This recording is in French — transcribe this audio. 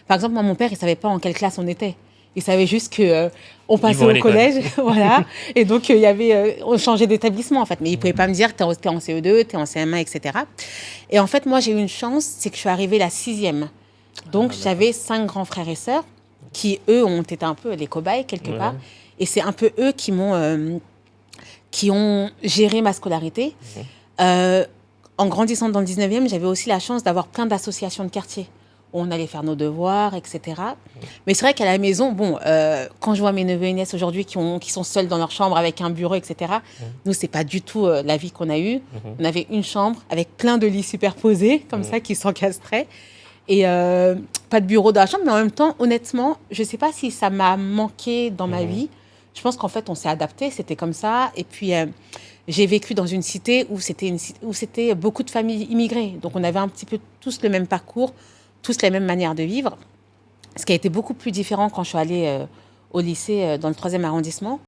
Par exemple, moi, mon père, il ne savait pas en quelle classe on était. Il savait juste que on passait vont à au l'école. collège, voilà. Et donc, il y avait, on changeait d'établissement, en fait. Mais il ne pouvait pas me dire, t'es en CE2, t'es en CM1, etc. Et en fait, moi, j'ai eu une chance, c'est que je suis arrivée la 6e. Donc, j'avais 5 grands frères et sœurs qui, eux, ont été un peu les cobayes, quelque part. Ouais. Et c'est un peu eux qui ont géré ma scolarité. Euh, En grandissant dans le 19e, j'avais aussi la chance d'avoir plein d'associations de quartier où on allait faire nos devoirs, etc. Mais c'est vrai qu'à la maison, bon, quand je vois mes neveux et nièces aujourd'hui qui sont seuls dans leur chambre avec un bureau, etc., nous, c'est pas du tout la vie qu'on a eue. On avait une chambre avec plein de lits superposés, comme ça, qui s'encastraient. Et pas de bureau dans la chambre, mais en même temps, honnêtement, je sais pas si ça m'a manqué dans ma vie. Je pense qu'en fait, on s'est adapté, c'était comme ça. Et puis, j'ai vécu dans une cité où c'était beaucoup de familles immigrées. Donc, on avait un petit peu tous le même parcours, tous les mêmes manières de vivre. Ce qui a été beaucoup plus différent quand je suis allée au lycée dans le 3e arrondissement.